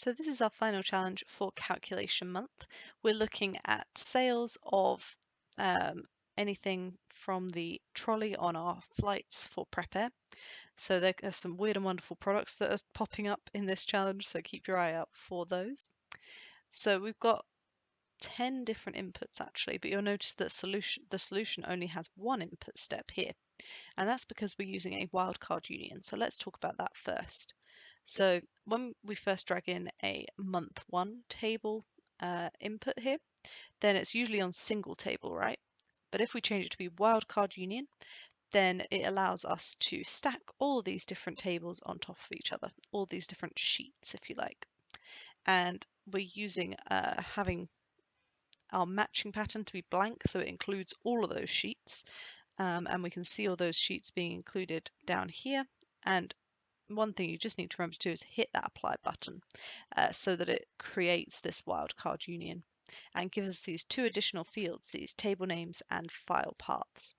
So this is our final challenge for calculation month. We're looking at sales of anything from the trolley on our flights for Prep Air. So there are some weird and wonderful products that are popping up in this challenge, so keep your eye out for those. So we've got 10 different inputs actually, but you'll notice that the solution only has one input step here, and that's because we're using a wildcard union. So let's talk about that first. So when we first drag in a month one table input here, then it's usually on single table, right? But if we change it to be wildcard union, then it allows us to stack all these different tables on top of each other, all these different sheets, if you like. And we're using having our matching pattern to be blank, so it includes all of those sheets. And we can see all those sheets being included down here. And one thing you just need to remember to do is hit that apply button so that it creates this wildcard union and gives us these two additional fields, these table names and file paths.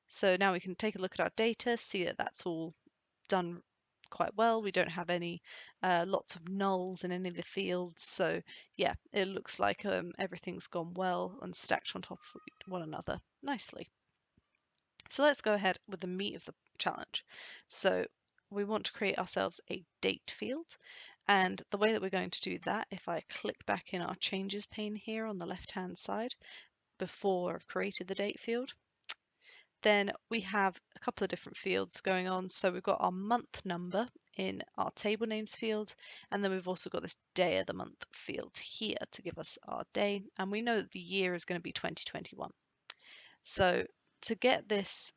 So now we can take a look at our data, see that that's all done quite well. We don't have any lots of nulls in any of the fields. So yeah, it looks like everything's gone well and stacked on top of one another nicely. So let's go ahead with the meat of the challenge. So we want to create ourselves a date field. And the way that we're going to do that, if I click back in our changes pane here on the left-hand side, before I've created the date field, then we have a couple of different fields going on. So we've got our month number in our table names field, and then we've also got this day of the month field here to give us our day. And we know that the year is going to be 2021. So to get this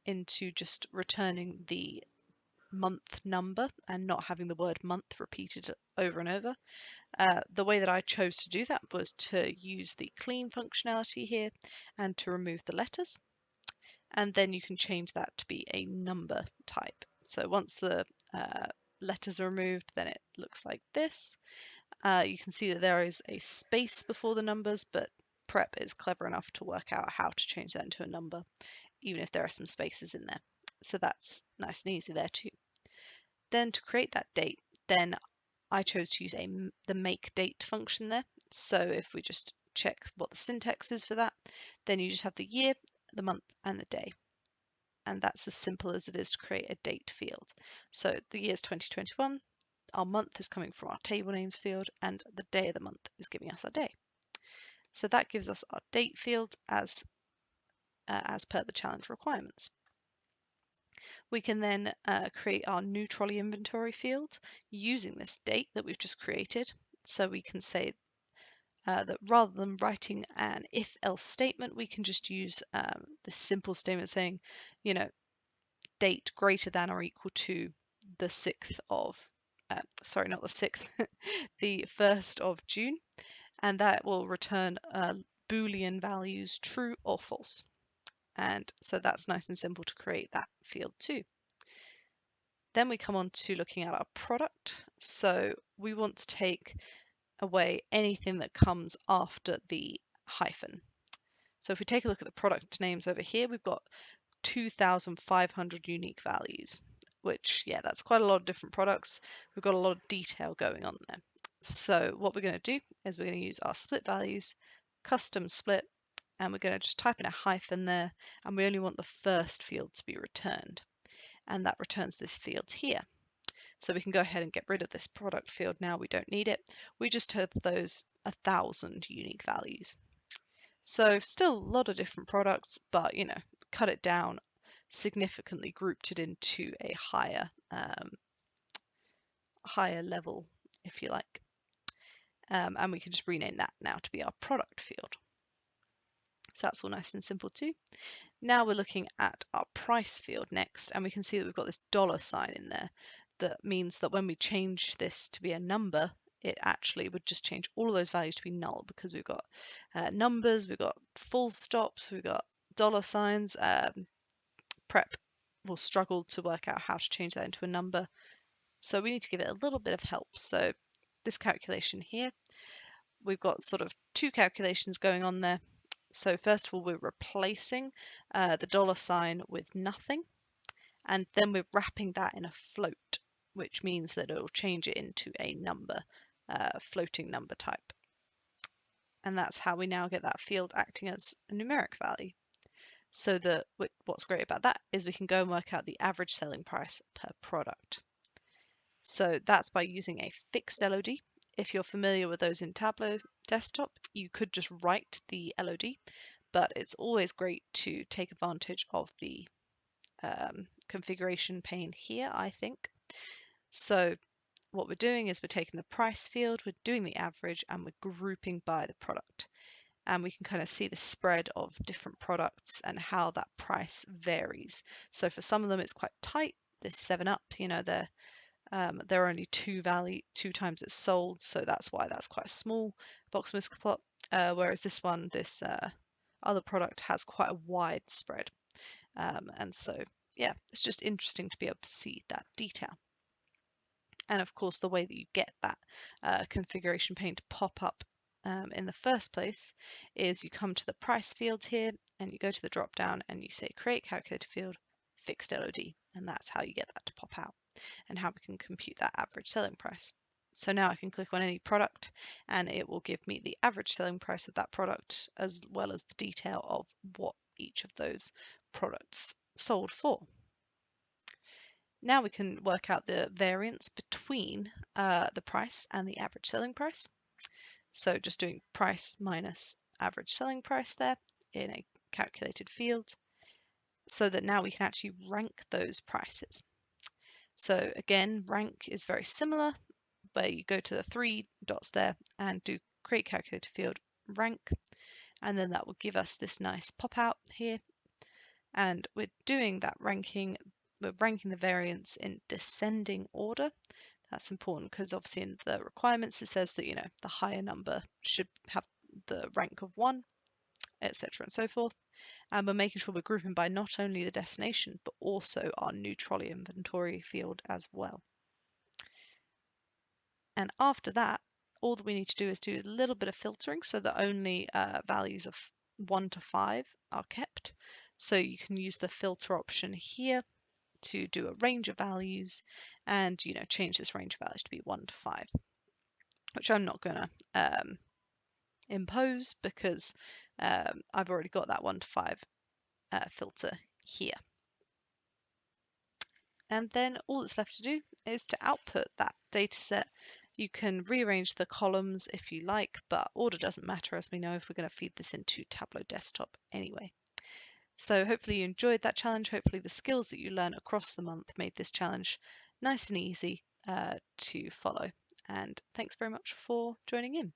into just returning the month number and not having the word month repeated over and over, the way that I chose to do that was to use the clean functionality here and to remove the letters. And then you can change that to be a number type. So once the letters are removed, then it looks like this. You can see that there is a space before the numbers, but Prep is clever enough to work out how to change that into a number, even if there are some spaces in there. So that's nice and easy there too. Then to create that date, then I chose to use the make date function there. So if we just check what the syntax is for that, then you just have the year, the month, and the day. And that's as simple as it is to create a date field. So the year is 2021, our month is coming from our table names field, and the day of the month is giving us our day. So that gives us our date field as per the challenge requirements. We can then create our new trolley inventory field using this date that we've just created. So we can say that rather than writing an if-else statement, we can just use this simple statement saying, you know, date greater than or equal to the 6th of, sorry, not the 6th, the 1st of June. And that will return Boolean values true or false. And so that's nice and simple to create that field too. Then we come on to looking at our product. So we want to take away anything that comes after the hyphen. So if we take a look at the product names over here, we've got 2,500 unique values, which, yeah, that's quite a lot of different products. We've got a lot of detail going on there. So what we're going to do is we're going to use our split values, custom split, and we're going to just type in a hyphen there, and we only want the first field to be returned. And that returns this field here. So we can go ahead and get rid of this product field now. We don't need it. We just have those 1,000 unique values. So still a lot of different products, but you know, cut it down significantly, grouped it into a higher level, if you like. And we can just rename that now to be our product field. So that's all nice and simple too. Now we're looking at our price field next, and we can see that we've got this $sign in there. That means that when we change this to be a number, it actually would just change all of those values to be null, because we've got numbers, we've got full stops, we've got $signs. Prep will struggle to work out how to change that into a number. So we need to give it a little bit of help. So this calculation here, we've got sort of two calculations going on there. So first of all, we're replacing the $sign with nothing, and then we're wrapping that in a float. which means that it'll change it into a number, floating number type. And that's how we now get that field acting as a numeric value. So what's great about that is we can go and work out the average selling price per product. So that's by using a fixed LOD. If you're familiar with those in Tableau Desktop, you could just write the LOD, but it's always great to take advantage of the configuration pane here, I think. So what we're doing is we're taking the price field, we're doing the average, and we're grouping by the product. And we can kind of see the spread of different products and how that price varies. So for some of them, it's quite tight. This 7-Up, they're only two times it's sold, so that's why that's quite a small box whisker plot. Whereas this other product has quite a wide spread. And so, yeah, it's just interesting to be able to see that detail. And of course, the way that you get that configuration pane to pop up in the first place is you come to the price field here and you go to the drop down and you say create calculator field fixed LOD, and that's how you get that to pop out and how we can compute that average selling price. So now I can click on any product and it will give me the average selling price of that product as well as the detail of what each of those products sold for. Now we can work out the variance between the price and the average selling price. So just doing price minus average selling price there in a calculated field, so that now we can actually rank those prices. So again, rank is very similar, where you go to the 3 dots there and do create calculated field rank, and then that will give us this nice pop out here. And we're doing that ranking, we're ranking the variance in descending order. That's important because obviously in the requirements it says that the higher number should have the rank of 1, etc. and so forth. And we're making sure we're grouping by not only the destination but also our new trolley inventory field as well. And after that, all that we need to do is do a little bit of filtering so that only values of 1 to 5 are kept. So you can use the filter option here to do a range of values and change this range of values to be 1 to 5, which I'm not going to impose because I've already got that 1 to 5 filter here. And then all that's left to do is to output that data set. You can rearrange the columns if you like, but order doesn't matter, as we know, if we're going to feed this into Tableau Desktop anyway. So hopefully you enjoyed that challenge. Hopefully the skills that you learn across the month made this challenge nice and easy to follow. And thanks very much for joining in.